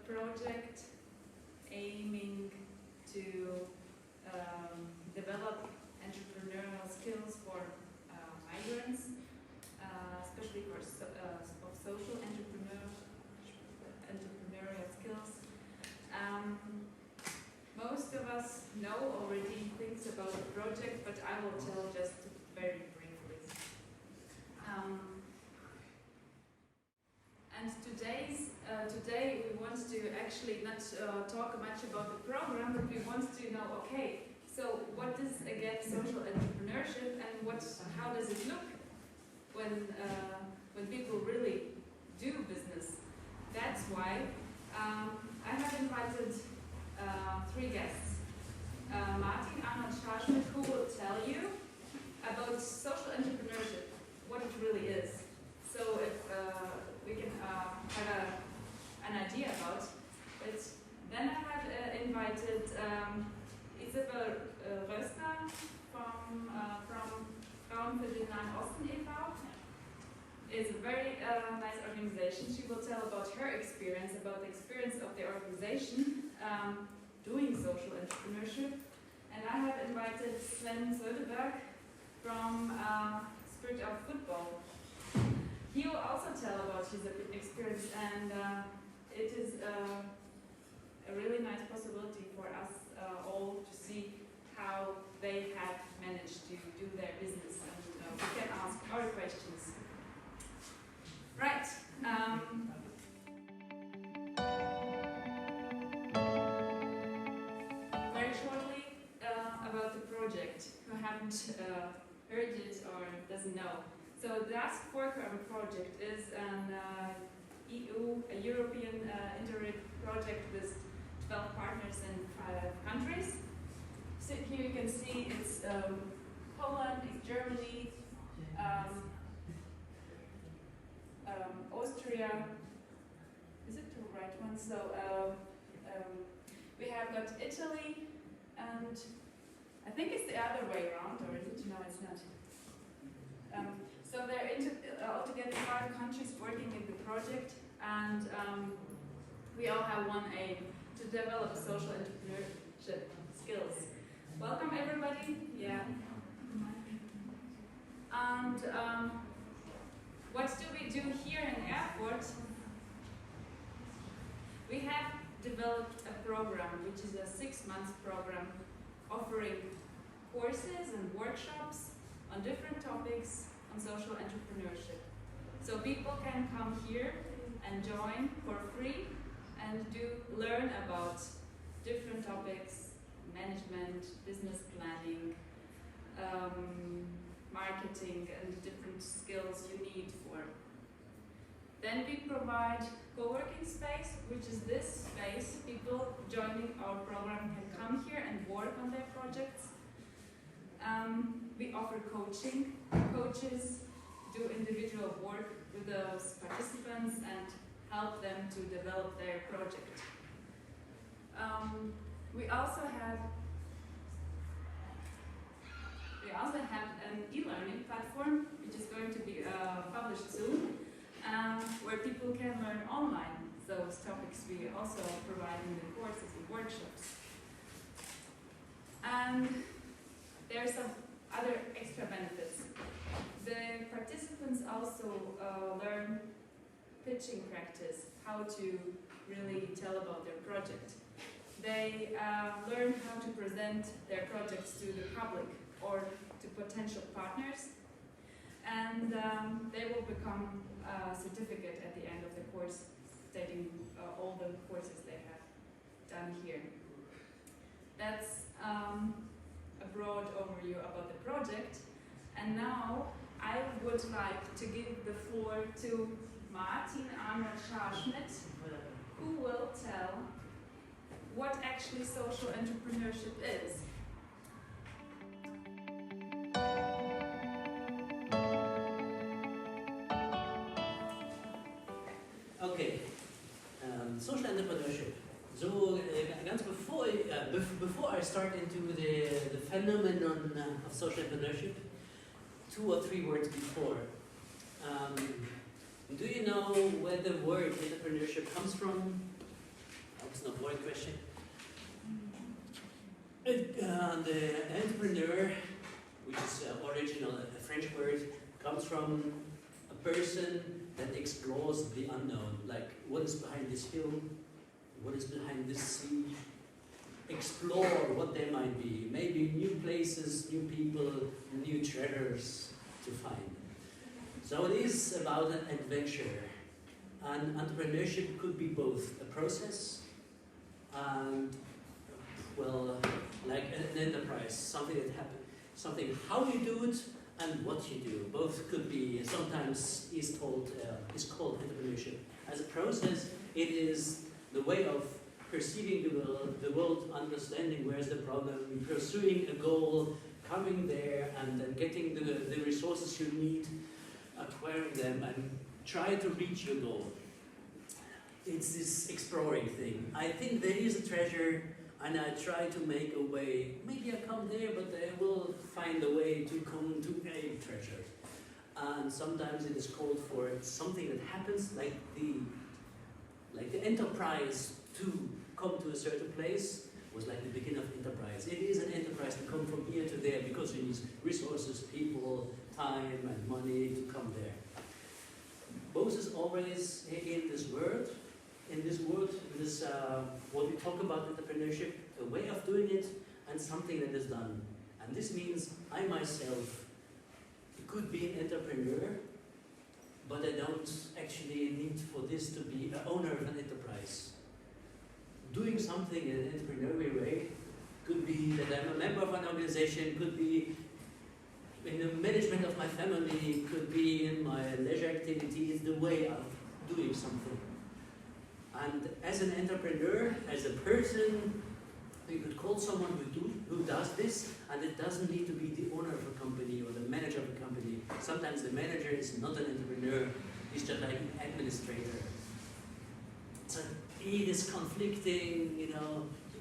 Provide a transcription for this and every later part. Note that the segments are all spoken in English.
project aiming to develop entrepreneurial skills for migrants, especially for of social entrepreneurial skills. Most of us know already things about the project, but I will tell just very briefly. And today we want to actually not talk much about the program, but we want to know, okay, so what is again social entrepreneurship, and how does it look when people really do business? That's why I have invited three guests. Martin Arnold-Schaarschmidt, who will tell you about social entrepreneurship, what it really is. So if we can have an idea about it. Then I have invited Isabel Rößner from Frauen für den Nahen Osten e.V. It's a very nice organization. She will tell about her experience, about the experience of the organization doing social entrepreneurship. And I have invited Sven Soedeberg from Spirit of Football. He will also tell about his experience, and it is a really nice possibility for us all to see how they have managed to do their business, and we can ask our questions. Right. Very shortly about the project, who haven't heard it or doesn't know. So the Taskforcome project is an a European Interreg project with 12 partners in 5 countries. So here you can see it's Poland, it's Germany, Austria. Is it the right one? So we have got Italy, and I think it's the other way around, or is it? No, it's not. So there are altogether 5 countries working in the project, and we all have one aim: to develop social entrepreneurship skills. Welcome everybody. Yeah. And what do we do here in Erfurt? We have developed a program, which is a 6-month program, offering courses and workshops on different topics on social entrepreneurship. So people can come here and join for free and learn about different topics: management, business planning, marketing, and different skills you need for. Then we provide co-working space, which is this space. People joining our program can come here and work on their projects. We offer coaching. Coaches do individual work with those participants and help them to develop their project. We also have an e-learning platform, which is going to be published soon, where people can learn online those topics we also provide in the courses and workshops. And there are some other extra benefits. The participants also learn pitching practice, how to really tell about their project. They learn how to present their projects to the public or to potential partners, and they will become a certificate at the end of the course stating all the courses they have done here. That's a broad overview about the project, and now I would like to give the floor to Martin Arnold-Schaarschmidt, who will tell what actually social entrepreneurship is. Okay, social entrepreneurship. So, before I start into the phenomenon of social entrepreneurship, 2 or 3 words before. Do you know where the word entrepreneurship comes from? it's not more a question. The entrepreneur, which is original, a French word, comes from a person that explores the unknown, like what is behind this hill, what is behind this sea. Explore what there might be, maybe new places, new people, new treasures to find. So it is about an adventure, and entrepreneurship could be both a process and, well, like an enterprise, something that happens, something how you do it and what you do. Both could be, sometimes is called entrepreneurship. As a process, it is the way of perceiving the world, understanding where's the problem, pursuing a goal, coming there, and then getting the resources you need, acquiring them, and try to reach your goal. It's this exploring thing. I think there is a treasure, and I try to make a way. Maybe I come there, but I will find a way to come to a treasure. And sometimes it is called for something that happens, like the enterprise to come to a certain place was like the beginning of enterprise. It is an enterprise to come from here to there because you need resources, people, time, and money to come there. Both is always in this word, what we talk about entrepreneurship, a way of doing it and something that is done. And this means I myself could be an entrepreneur, but I don't actually need for this to be an owner of an enterprise. Doing something in an entrepreneurial way could be that I'm a member of an organization, could be in the management of my family, could be in my leisure activities, the way of doing something. And as an entrepreneur, as a person, you could call someone who does this, and it doesn't need to be the owner of a company or the manager of a company. Sometimes the manager is not an entrepreneur, he's just like an administrator. So it is conflicting, you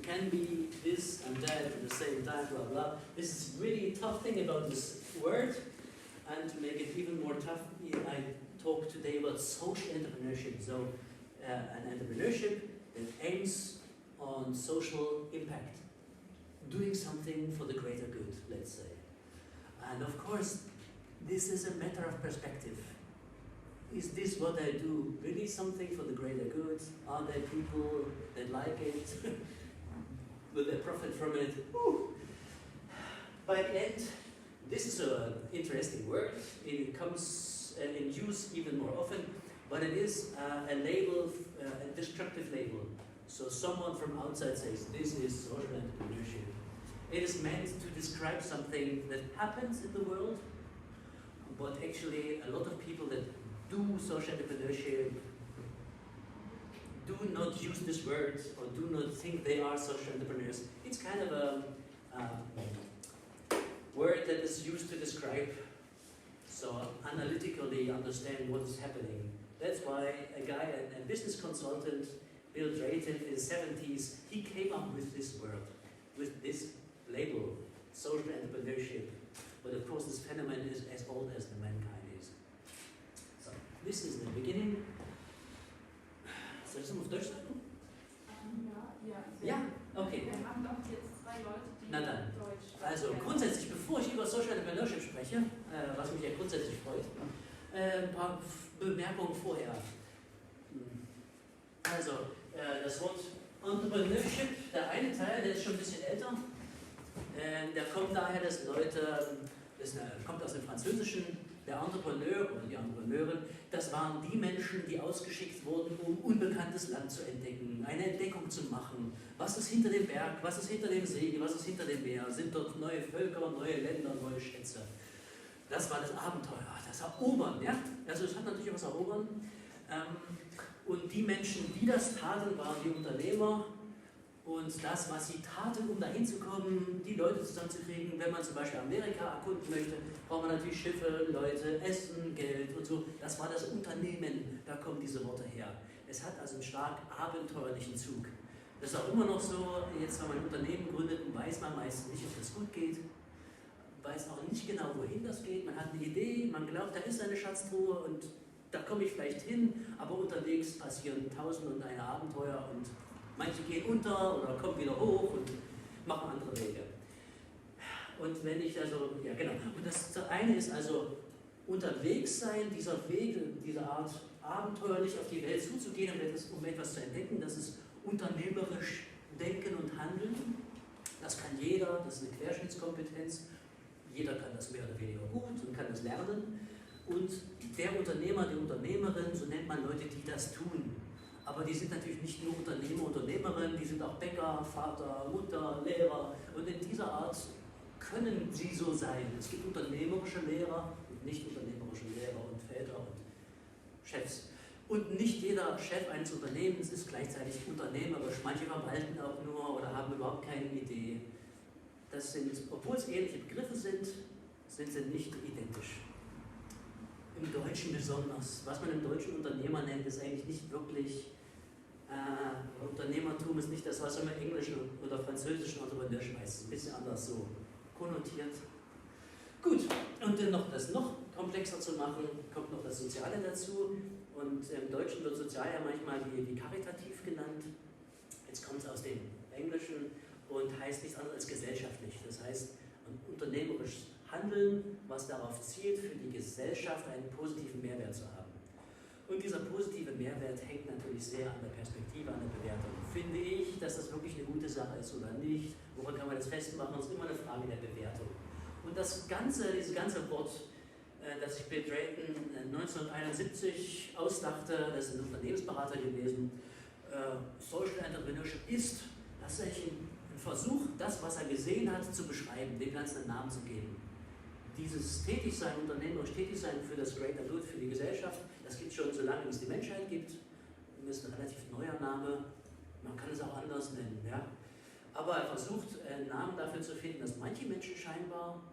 can be this and that at the same time, blah, blah. This is really tough thing about this word, and to make it even more tough, I talk today about social entrepreneurship. So an entrepreneurship that aims on social impact, doing something for the greater good, let's say. And of course, this is a matter of perspective. Is this what I do really something for the greater good? Are there people that like it? Will they profit from it? Woo. By the end, this is an interesting word. It comes in use even more often, but it is a label, a destructive label. So someone from outside says, this is social entrepreneurship. It is meant to describe something that happens in the world, but actually a lot of people that do social entrepreneurship do not use this word or do not think they are social entrepreneurs. It's kind of a word that is used to describe, so analytically understand what is happening. That's why a guy, a business consultant, Bill Drayton, in the 70s, he came up with this word, with this label, social entrepreneurship. But of course, this phenomenon is as old as the mankind is. So, this is the beginning. Soll ich das auf Deutsch sagen? Ja, okay. Wir haben doch jetzt 2 Leute, die Na dann. Deutsch sprechen. Also grundsätzlich, bevor ich über Social Entrepreneurship spreche, was mich ja grundsätzlich freut, ein paar Bemerkungen vorher. Also, das Wort Entrepreneurship, der eine Teil, der ist schon ein bisschen älter, der kommt daher, dass Leute, das kommt aus dem Französischen, der Entrepreneur oder die Entrepreneurin, das waren die Menschen, die ausgeschickt wurden, um unbekanntes Land zu entdecken, eine Entdeckung zu machen. Was ist hinter dem Berg, was ist hinter dem See, was ist hinter dem Meer? Sind dort neue Völker, neue Länder, neue Schätze? Das war das Abenteuer, das Erobern. Ja? Also es hat natürlich was Erobern. Und die Menschen, die das taten, waren die Unternehmer. Und das, was sie taten, um dahin zu kommen, die Leute zusammenzukriegen, wenn man zum Beispiel Amerika erkunden möchte, braucht man natürlich Schiffe, Leute, Essen, Geld und so. Das war das Unternehmen, da kommen diese Worte her. Es hat also einen stark abenteuerlichen Zug. Das ist auch immer noch so, jetzt wenn man ein Unternehmen gründet, weiß man meist nicht, ob das gut geht, weiß auch nicht genau, wohin das geht. Man hat eine Idee, man glaubt, da ist eine Schatztruhe und da komme ich vielleicht hin, aber unterwegs passieren 1000 und eine Abenteuer und Manche gehen unter oder kommen wieder hoch und machen andere Wege. Und wenn ich also, ja genau, und das eine ist also unterwegs sein, dieser Weg, diese Art abenteuerlich auf die Welt zuzugehen, um etwas zu entdecken, das ist unternehmerisch denken und handeln. Das kann jeder, das ist eine Querschnittskompetenz. Jeder kann das mehr oder weniger gut und kann das lernen. Und der Unternehmer, die Unternehmerin, so nennt man Leute, die das tun. Aber die sind natürlich nicht nur Unternehmer, Unternehmerin, die sind auch Bäcker, Vater, Mutter, Lehrer. Und in dieser Art können sie so sein. Es gibt unternehmerische Lehrer und nicht unternehmerische Lehrer und Väter und Chefs. Und nicht jeder Chef eines Unternehmens ist gleichzeitig unternehmerisch. Manche verwalten auch nur oder haben überhaupt keine Idee. Das sind, obwohl es ähnliche Begriffe sind, sind sie nicht identisch. Im Deutschen besonders. Was man im Deutschen Unternehmer nennt, ist eigentlich nicht wirklich Unternehmertum, ist nicht das, was man im Englischen oder Französischen Entrepreneurship heißt. Es ist ein bisschen anders so konnotiert. Gut, und dann noch das noch komplexer zu machen, kommt noch das Soziale dazu. Und im Deutschen wird sozial ja manchmal wie karitativ genannt. Jetzt kommt es aus dem Englischen und heißt nichts anderes als gesellschaftlich. Das heißt, ein unternehmerisches Handeln, was darauf zielt, für die Gesellschaft einen positiven Mehrwert zu haben. Und dieser positive Mehrwert hängt natürlich sehr an der Perspektive, an der Bewertung. Finde ich, dass das wirklich eine gute Sache ist oder nicht? Woran kann man das festmachen? Das ist immer eine Frage der Bewertung. Und das Ganze, dieses ganze Wort, das sich Bill Drayton 1971 ausdachte, das ist ein Unternehmensberater gewesen, Social Entrepreneurship ist tatsächlich ein Versuch, das, was er gesehen hat, zu beschreiben, dem Ganzen einen Namen zu geben. Dieses Tätigsein, unternehmerisch Tätigsein für das Greater Good, für die Gesellschaft, das gibt es schon so lange, wie es die Menschheit gibt. Das ist ein relativ neuer Name, man kann es auch anders nennen. Ja? Aber er versucht, einen Namen dafür zu finden, dass manche Menschen scheinbar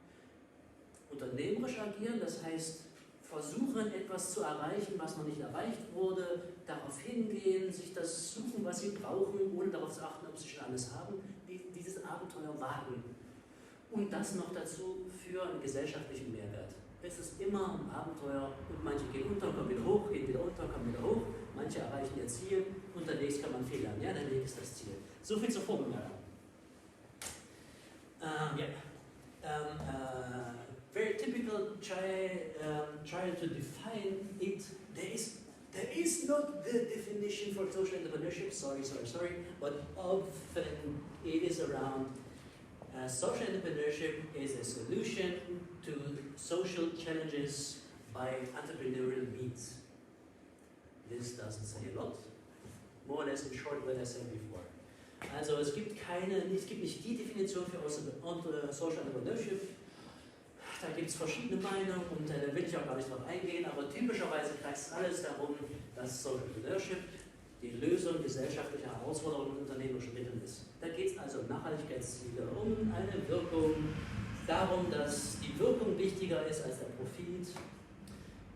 unternehmerisch agieren, das heißt, versuchen, etwas zu erreichen, was noch nicht erreicht wurde, darauf hingehen, sich das suchen, was sie brauchen, ohne darauf zu achten, ob sie schon alles haben, dieses Abenteuer wagen. Und das noch dazu für einen gesellschaftlichen Mehrwert. Es ist immer ein Abenteuer und manche gehen unter, kommen wieder hoch, gehen wieder unter, kommen wieder hoch, manche erreichen ihr Ziel, unterwegs kann man viel lernen. Ja, der Weg ist das Ziel. So viel zur Vorbemerkung. Very typical, try to define it. There is not the definition for social entrepreneurship, sorry, but often it is around social entrepreneurship is a solution to social challenges by entrepreneurial means. This doesn't say a lot. More or less in short what I said before. Also es gibt nicht die Definition für Social Entrepreneurship. Da gibt es verschiedene Meinungen und da will ich auch gar nicht drauf eingehen, aber typischerweise kreist alles darum, dass Social Entrepreneurship die Lösung gesellschaftlicher Herausforderungen und unternehmerischer Mittel ist. Da geht es also um Nachhaltigkeitsziele, um eine Wirkung, darum, dass die Wirkung wichtiger ist als der Profit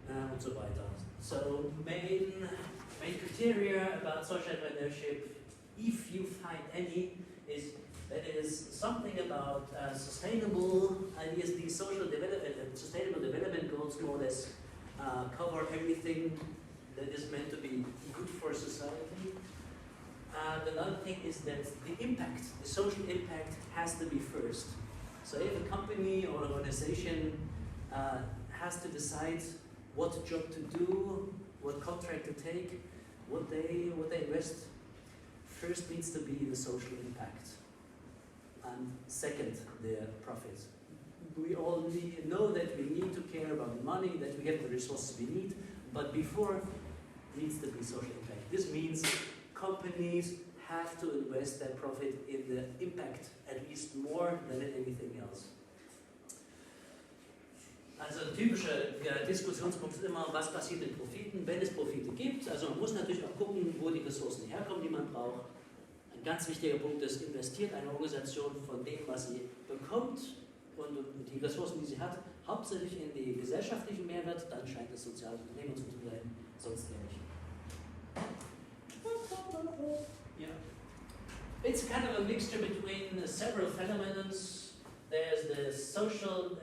und so weiter. So, main criteria about social entrepreneurship, if you find any, is that it is something about sustainable ideas. These sustainable development goals more or less cover everything that is meant to be good for society. Another thing is that the social impact has to be first. So if a company or an organization has to decide what job to do, what contract to take, what they invest, first needs to be the social impact. And second, the profit. We all know that we need to care about money, that we have the resources we need, but before needs to be social impact. This means companies have to invest their profit in the impact, at least more than in anything else. Also ein typischer Diskussionspunkt ist immer, was passiert mit Profiten, wenn es Profite gibt. Also man muss natürlich auch gucken, wo die Ressourcen herkommen, die man braucht. Ein ganz wichtiger Punkt ist, investiert eine Organisation von dem, was sie bekommt und die Ressourcen, die sie hat, hauptsächlich in den gesellschaftlichen Mehrwert, dann scheint es soziales Unternehmen zu bleiben, sonst eher nicht. Yeah. It's kind of a mixture between several phenomena. There's the social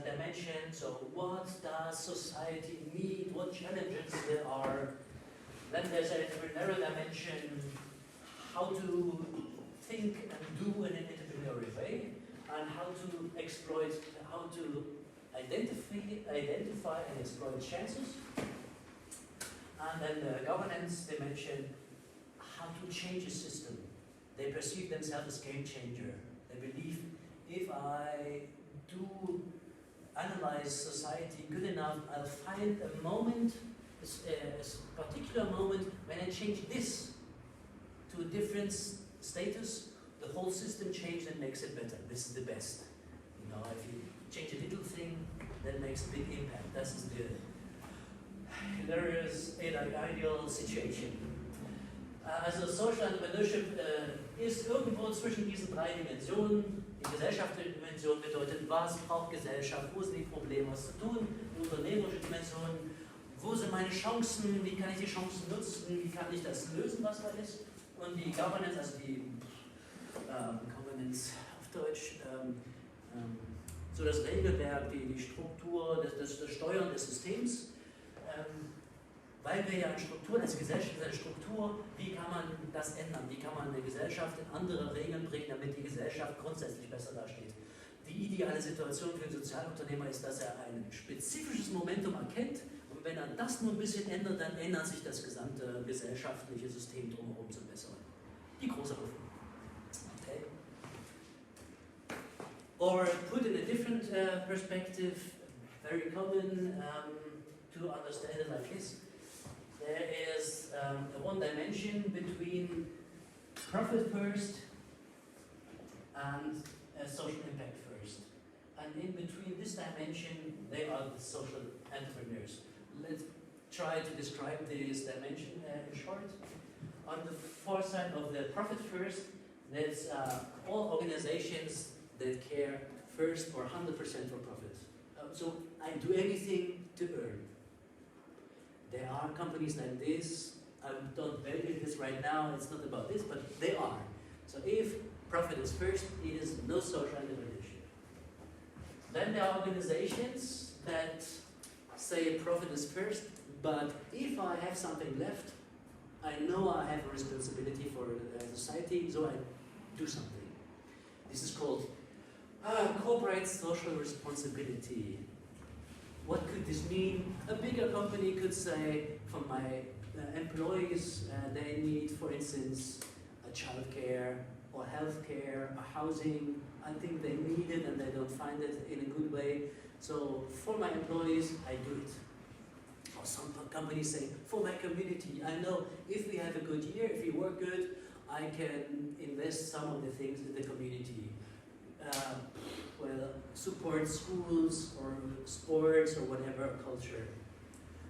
dimension, so what does society need, what challenges there are. Then there's an entrepreneurial dimension, how to think and do in an entrepreneurial way, and how to exploit, how to identify and exploit chances. And then the governance dimension, how to change a system. They perceive themselves as game changer. They believe if I do analyze society good enough, I'll find a moment, a particular moment when I change this to a different status, the whole system changes and makes it better. This is the best. You know, if you change a little thing, that makes a big impact. That's the hilarious, ideal situation. Also Social Entrepreneurship ist irgendwo zwischen diesen drei Dimensionen. Die gesellschaftliche Dimension bedeutet, was braucht Gesellschaft, wo sind die Probleme, was zu tun. Die unternehmerische Dimension, wo sind meine Chancen, wie kann ich die Chancen nutzen, wie kann ich das lösen, was da ist. Und die Governance, also die Governance auf Deutsch, so das Regelwerk, die Struktur, das Steuern des Systems. Weil wir ja eine Struktur, als Gesellschaft eine Struktur, wie kann man das ändern? Wie kann man eine Gesellschaft in andere Regeln bringen, damit die Gesellschaft grundsätzlich besser dasteht? Die ideale Situation für den Sozialunternehmer ist, dass er ein spezifisches Momentum erkennt und wenn er das nur ein bisschen ändert, dann ändert sich das gesamte gesellschaftliche System drumherum zum Besseren. Die große Hoffnung. Okay. Or put in a different perspective, very common to understand it like this. There is a one dimension between profit first and social impact first. And in between this dimension, they are the social entrepreneurs. Let's try to describe this dimension in short. On the far side of the profit first, there's all organizations that care first or 100% for profit. So I do anything to earn. There are companies like this. I don't value this right now, it's not about this, but they are. So if profit is first, it is no social entrepreneurship. Then there are organizations that say profit is first, but if I have something left, I know I have a responsibility for society, so I do something. This is called corporate social responsibility. What could this mean? A bigger company could say, for my employees, they need, for instance, a childcare or healthcare, a housing. I think they need it and they don't find it in a good way. So for my employees, I do it. Or some companies say, for my community, I know if we have a good year, if we work good, I can invest some of the things in the community. Support schools or sports or whatever, culture.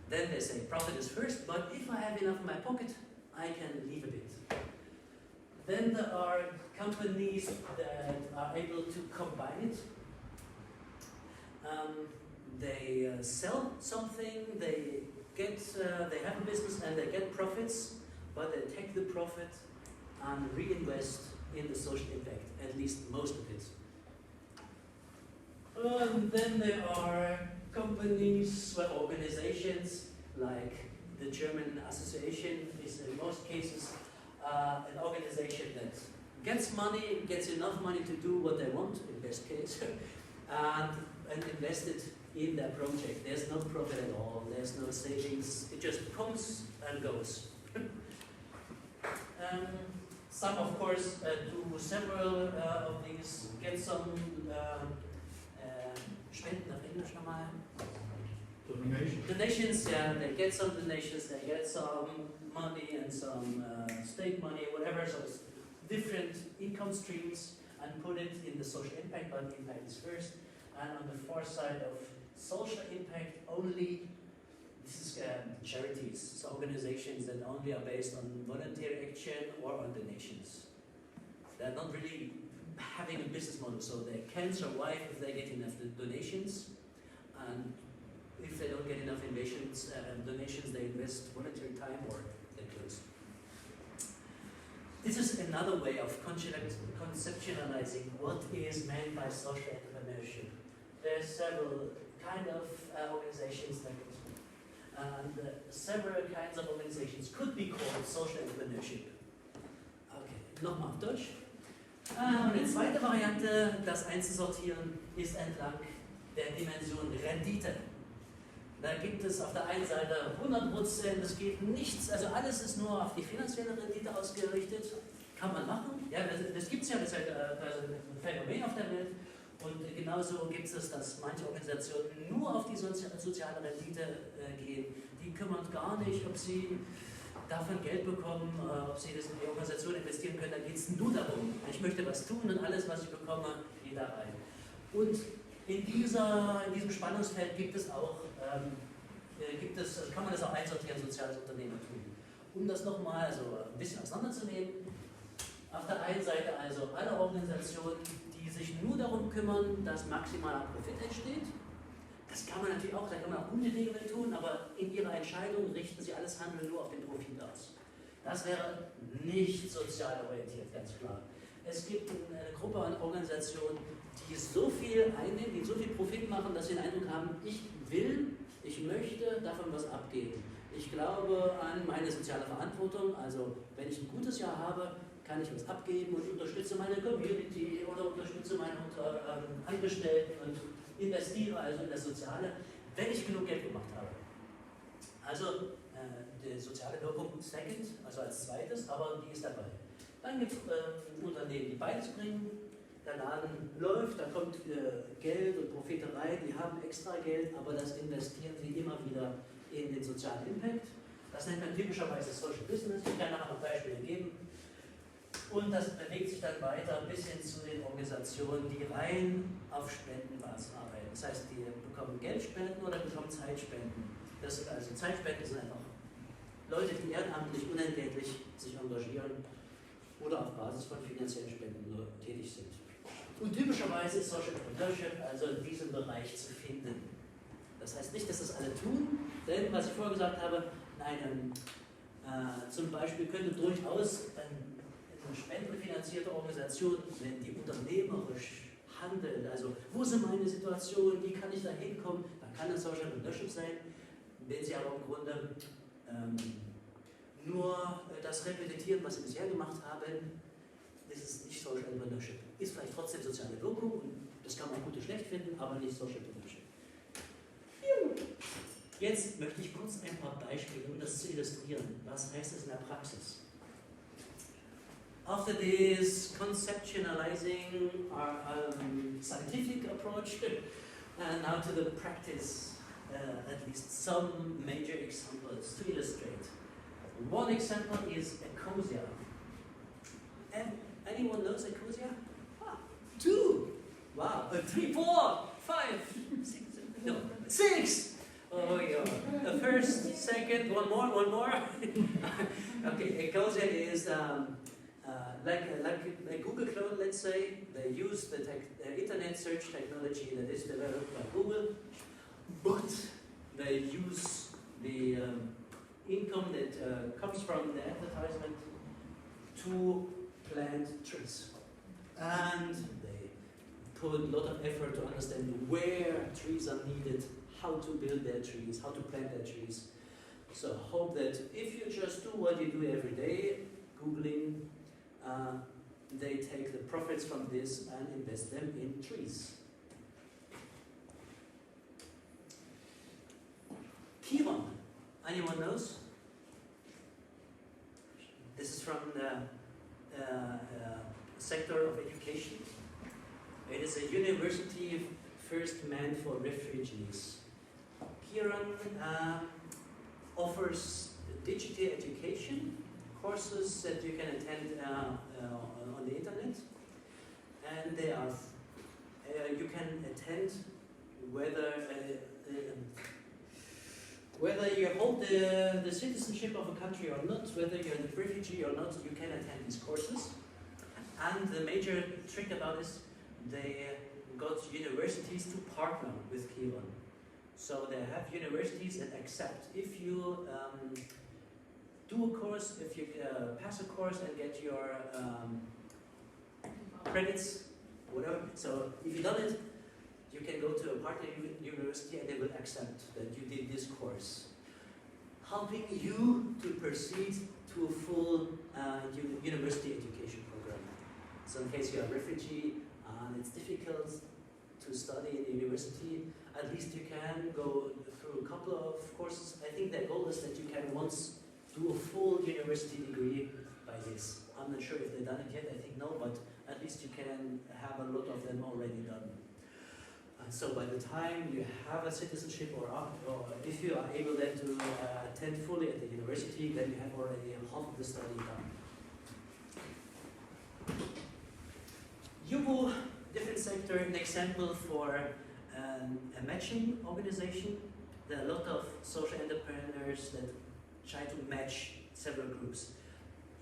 Then they say profit is first, but if I have enough in my pocket, I can leave a bit. Then there are companies that are able to combine it. They sell something, they have a business and they get profits, but they take the profit and reinvest in the social impact, at least most of it. Then there are companies, organizations like the German Association is in most cases an organization that gets money, gets enough money to do what they want, in best case, and invest it in their project. There's no profit at all, there's no savings, it just comes and goes. Some, of course, do several of these, get some Spenden auf Englisch nochmal. Donations, yeah, they get some donations, they get some money and some state money, whatever, so it's different income streams and put it in the social impact, but impact is first. And on the far side of social impact only, this is charities, so organizations that only are based on voluntary action or on donations. They're not really having a business model, so they can survive if they get enough donations, and if they don't get enough donations, they invest voluntary time or they close. This is another way of conceptualizing what is meant by social entrepreneurship. There are several kinds of organizations that and several kinds of organizations could be called social entrepreneurship. Okay. nochmal auf Deutsch. Und die zweite Variante, das einzusortieren, ist entlang der Dimension Rendite. Da gibt es auf der einen Seite 100%, es geht nichts, also alles ist nur auf die finanzielle Rendite ausgerichtet. Kann man machen, ja, das gibt es ja, das ist halt ein Phänomen auf der Welt. Und genauso gibt es, dass manche Organisationen nur auf die soziale Rendite gehen. Die kümmern gar nicht, ob sie davon Geld bekommen, ob sie das in die Organisation investieren können. Da geht es nur darum, ich möchte was tun und alles, was ich bekomme, geht da rein. Und in diesem Spannungsfeld gibt es auch, kann man das auch einsortieren, soziales Unternehmertum. Um das nochmal ein bisschen auseinanderzunehmen, auf der einen Seite also alle Organisationen, die sich nur darum kümmern, dass maximaler Profit entsteht. Das kann man natürlich auch, da kann man auch gute Dinge mit tun, aber in ihrer Entscheidung richten sie alles Handeln nur auf den Profit aus. Das wäre nicht sozial orientiert, ganz klar. Es gibt eine Gruppe an Organisationen, die so viel einnehmen, die so viel Profit machen, dass sie den Eindruck haben, ich möchte davon was abgeben. Ich glaube an meine soziale Verantwortung, also wenn ich ein gutes Jahr habe, kann ich was abgeben und unterstütze meine Community oder unterstütze meine Angestellten und investiere also in das Soziale, wenn ich genug Geld gemacht habe. Also die soziale Wirkung second, also als zweites, aber die ist dabei. Dann gibt es Unternehmen, die beides bringen. Der Laden läuft, da kommt Geld und Profite rein, die haben extra Geld, aber das investieren sie immer wieder in den sozialen Impact. Das nennt man typischerweise Social Business. Ich kann nachher noch Beispiele geben. Und das bewegt sich dann weiter bis hin zu den Organisationen, die rein auf Spendenbasis arbeiten. Das heißt, die bekommen Geldspenden oder bekommen Zeitspenden. Das sind also Zeitspenden sind einfach Leute, die ehrenamtlich, unentgeltlich sich engagieren oder auf Basis von finanziellen Spenden nur tätig sind. Und typischerweise ist Social Entrepreneurship also in diesem Bereich zu finden. Das heißt nicht, dass das alle tun, denn was ich vorher gesagt habe, zum Beispiel könnte durchaus eine spendenfinanzierte Organisation, wenn die unternehmerisch handelt, also wo sind meine Situationen, wie kann ich da hinkommen, dann kann das Social Entrepreneurship sein. Wenn sie aber im Grunde nur das repetieren, was sie bisher gemacht haben, ist es nicht Social Entrepreneurship. Ist vielleicht trotzdem soziale Wirkung und das kann man gut oder schlecht finden, aber nicht Social Entrepreneurship. Jetzt möchte ich kurz ein paar Beispiele, um das zu illustrieren. Was heißt das in der Praxis? After this conceptualizing our scientific approach, now to the practice, at least some major examples to illustrate. One example is Ecosia. Anyone knows Ecosia? Ah, 2! Wow, 3, 4, 5, 6, no, 6! Oh yeah. The first, second, one more. Okay, Ecosia is like Google Cloud, let's say. They use the internet search technology that is developed by Google, but they use the income that comes from the advertisement to plant trees. And they put a lot of effort to understand where trees are needed, how to build their trees, how to plant their trees. So hope that if you just do what you do every day, Googling, they take the profits from this and invest them in trees. Kiron, anyone knows? This is from the sector of education. It is a university first meant for refugees. Kiron offers digital education courses that you can attend on the internet, and they are you can attend whether you hold the citizenship of a country or not, whether you're a refugee or not, you can attend these courses. And the major trick about this, they got universities to partner with Kiron. So they have universities that accept if you do a course, if you pass a course and get your credits, whatever. So if you've done it, you can go to a partner university and they will accept that you did this course, helping you to proceed to a full university education program. So in case you're a refugee and it's difficult to study in the university, at least you can go through a couple of courses. I think their goal is that you can once do a full university degree by this. I'm not sure if they've done it yet, I think no, but at least you can have a lot of them already done. And so by the time you have a citizenship, or if you are able then to attend fully at the university, then you have already half of the study done. UBU, different sector, an example for a matching organization. There are a lot of social entrepreneurs that try to match several groups.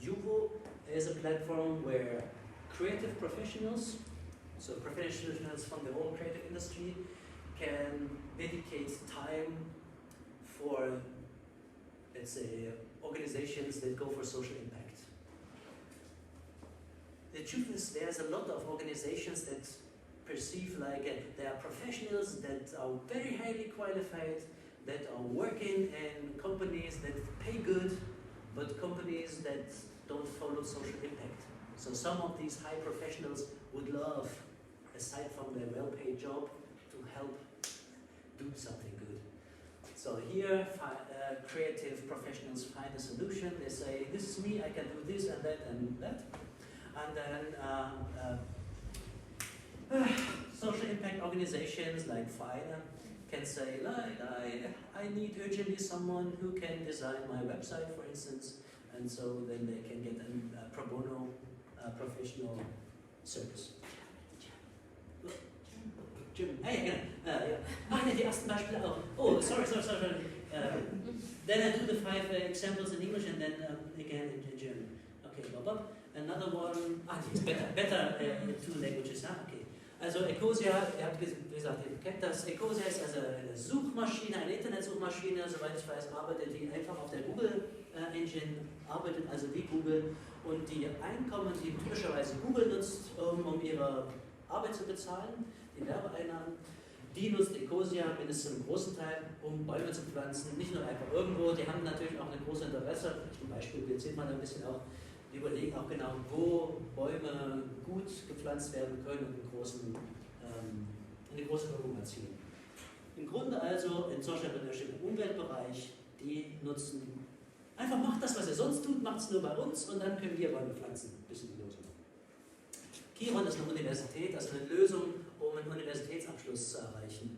UBU is a platform where creative professionals, so professionals from the whole creative industry, can dedicate time for, let's say, organizations that go for social impact. The truth is, there's a lot of organizations that perceive like they are professionals that are very highly qualified, that are working in companies that pay good, but companies that don't follow social impact. So some of these high professionals would love, aside from their well-paid job, to help do something good. So here, creative professionals find a solution. They say, this is me, I can do this and that and that. And then social impact organizations like FINA can say, like, I need urgently someone who can design my website, for instance, and so then they can get a pro bono professional service. Jim, hey, ja. Die ersten Beispiele auch. Oh, sorry. Then I do the 5 examples in English and then again in German. Okay, Bob. Another one, it's better in 2 languages, okay. Also Ecosia, ihr habt gesagt, ihr kennt das. Ecosia ist also eine Suchmaschine, eine Internetsuchmaschine, soweit ich weiß, arbeitet die einfach auf der Google Engine, arbeitet also wie Google, und die Einkommen, die typischerweise Google nutzt, um ihre Arbeit zu bezahlen, die Werbeeinnahmen, die nutzt Ecosia mindestens einen großen Teil, um Bäume zu pflanzen, nicht nur einfach irgendwo, die haben natürlich auch ein großes Interesse, zum Beispiel, jetzt sieht man ein bisschen auch, die überlegen auch genau, wo Bäume gut gepflanzt werden können und eine große Wirkung erzielen. Im Grunde also in Social Entrepreneurship im Umweltbereich, die nutzen, einfach macht das, was ihr sonst tut, macht es nur bei uns und dann können wir Bäume pflanzen. Das ist die Lösung. Kiron ist eine Universität, also eine Lösung, um einen Universitätsabschluss zu erreichen.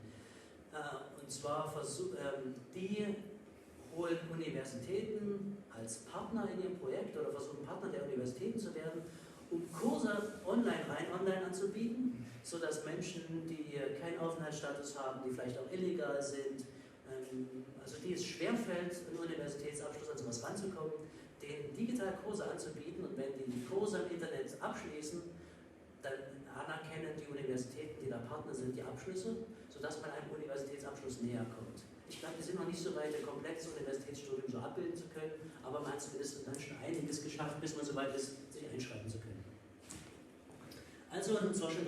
Und zwar die holen Universitäten als Partner in ihrem Projekt oder versuchen Partner der Universitäten zu werden, um Kurse online anzubieten, sodass Menschen, die keinen Aufenthaltsstatus haben, die vielleicht auch illegal sind, also die es schwerfällt, einen Universitätsabschluss an sowas ranzukommen, denen digital Kurse anzubieten, und wenn die Kurse im Internet abschließen, dann anerkennen die Universitäten, die da Partner sind, die Abschlüsse, sodass man einem Universitätsabschluss näher kommt. Ich glaube, wir sind noch nicht so weit, ein komplettes Universitätsstudium so abbilden zu können, aber man hat zumindest dann schon einiges geschafft, bis man so weit ist, sich einschreiben zu können. Also ein Social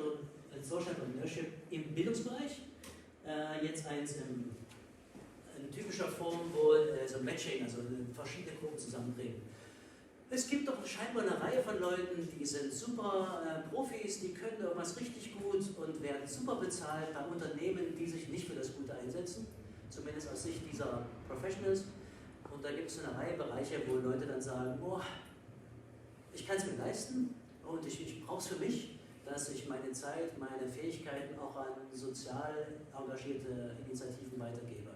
Entrepreneurship im Bildungsbereich, jetzt eins in typischer Form, wo so ein Matching, also verschiedene Gruppen zusammenbringen. Es gibt doch scheinbar eine Reihe von Leuten, die sind super Profis, die können irgendwas richtig gut und werden super bezahlt bei Unternehmen, die sich nicht für das Gute einsetzen, zumindest aus Sicht dieser Professionals. Und da gibt es eine Reihe Bereiche, wo Leute dann sagen, oh, ich kann es mir leisten und ich brauche es für mich, dass ich meine Zeit, meine Fähigkeiten auch an sozial engagierte Initiativen weitergebe.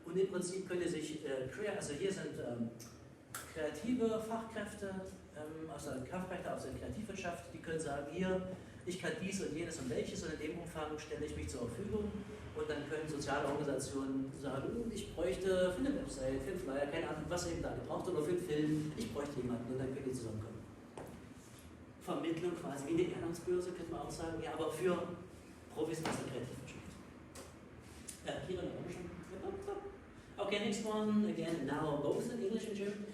Und im Prinzip können sich, also hier sind kreative Fachkräfte aus der Kreativwirtschaft, die können sagen, hier, ich kann dies und jenes und welches, und in dem Umfang stelle ich mich zur Verfügung, und dann können soziale Organisationen sagen, ich bräuchte für eine Website, für einen Flyer, keine Ahnung, was eben da gebraucht, oder für einen Film, ich bräuchte jemanden, und dann können die zusammenkommen. Vermittlung quasi wie eine Ehrenamtsbörse, könnte man auch sagen, ja, aber für Profis aus der Kreativwirtschaft. Hier in der schon. Okay, next one, again, now both in English and German.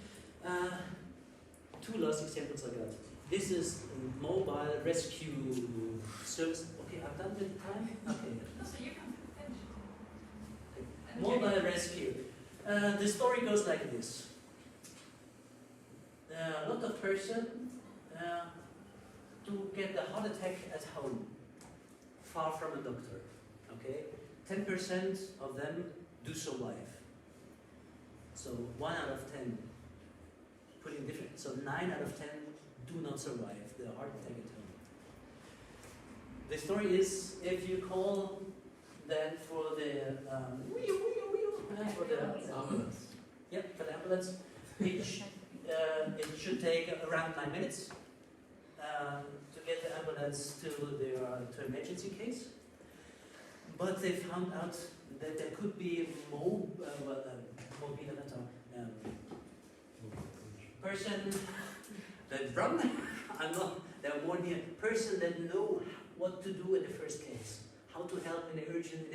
2 last examples I got. This is mobile rescue service. Okay, I'm done with the time? Okay. No, so you can finish. Okay. Mobile rescue. The story goes like this. A lot of person to get a heart attack at home, far from a doctor. Okay, 10% of them do survive. So 1 out of 10, putting different, so 9 out of 10 do not survive the heart attack at home. The story is, if you call then for the for the ambulance. Yep, for the ambulance, it should take around 9 minutes to get the ambulance to emergency case. But they found out that there could be person that run. There are more near person that know what to do in the first case, how to help in an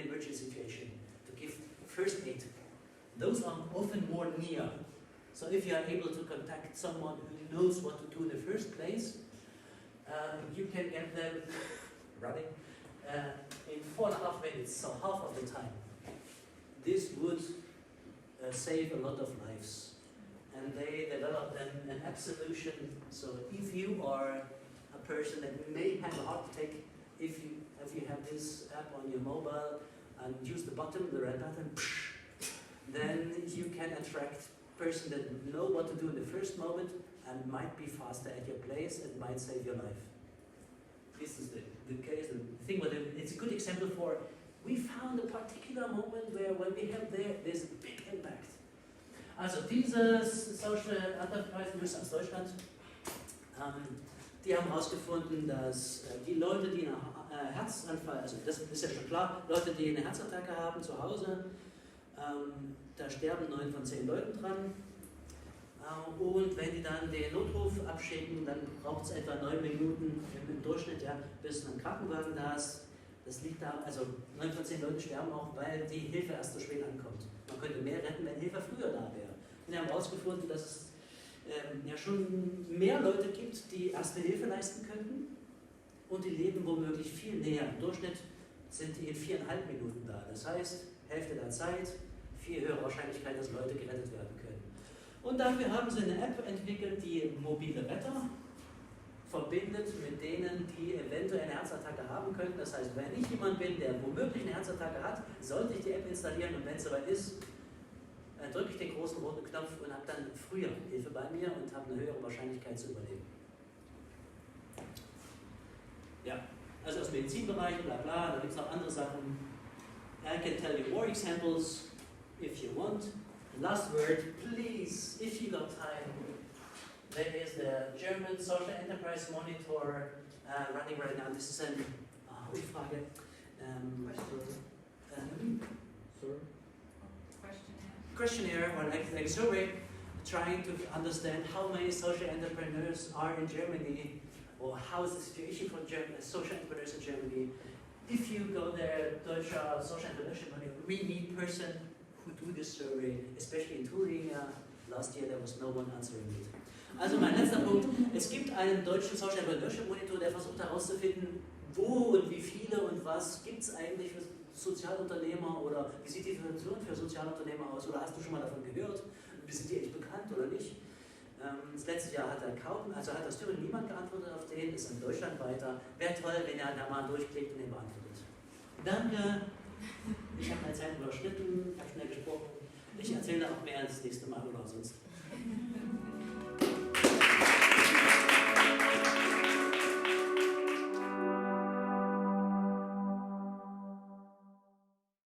emergency situation, to give first aid. Those are often more near. So if you are able to contact someone who knows what to do in the first place, you can get them running in 4.5 minutes, so half of the time. This would save a lot of lives. And they developed an app solution. So if you are a person that may have a heart attack, if you have this app on your mobile and use the button, the red button, then you can attract person that know what to do in the first moment and might be faster at your place and might save your life. This is the case, the thing, but it's a good example for, we found a particular moment where when we have there's a big impact. Also diese Social Enterprise News aus Deutschland, die haben herausgefunden, dass die Leute, die einen Herzanfall, also das ist ja schon klar, Leute, die eine Herzattacke haben zu Hause, da sterben 9 von 10 Leuten dran. Und wenn die dann den Notruf abschicken, dann braucht es etwa 9 Minuten im Durchschnitt, ja, bis ein Krankenwagen da ist. Das liegt da, also 9 von 10 Leuten sterben auch, weil die Hilfe erst so spät ankommt. Man könnte mehr retten, wenn Hilfe früher da wäre. Und wir haben herausgefunden, dass es ja schon mehr Leute gibt, die erste Hilfe leisten könnten und die leben womöglich viel näher. Im Durchschnitt sind die in 4,5 Minuten da. Das heißt, Hälfte der Zeit, viel höhere Wahrscheinlichkeit, dass Leute gerettet werden können. Und dafür haben sie eine App entwickelt, die mobile Retter verbindet mit denen, die eventuell eine Herzattacke haben könnten. Das heißt, wenn ich jemand bin, der womöglich eine Herzattacke hat, sollte ich die App installieren und wenn es soweit ist, drücke ich den großen roten Knopf und habe dann früher Hilfe bei mir und habe eine höhere Wahrscheinlichkeit zu überleben. Ja, also aus dem Medizinbereich, bla bla, da gibt es noch andere Sachen. I can tell you more examples if you want. Last word, please, if you got time. There is the German Social Enterprise Monitor running right now. This is an Frage. Questionnaire or like a survey trying to understand how many social entrepreneurs are in Germany or how is the situation for social entrepreneurs in Germany. If you go there, Deutsche Social Entrepreneurship Money, we need person who do this survey, especially in Thuringia. Last year there was no one answering it. Also mein letzter Punkt, es gibt einen deutschen Social Entrepreneurship Monitor, der versucht herauszufinden, wo und wie viele und was gibt es eigentlich für Sozialunternehmer oder wie sieht die Situation für Sozialunternehmer aus oder hast du schon mal davon gehört? Sind die echt bekannt oder nicht? Das letzte Jahr hat hat aus Thüringen niemand geantwortet auf den, ist in Deutschland weiter. Wäre toll, wenn er da mal durchklickt und den beantwortet. Danke, ich habe meine Zeit überschritten, habe schnell gesprochen. Ich erzähle auch mehr das nächste Mal oder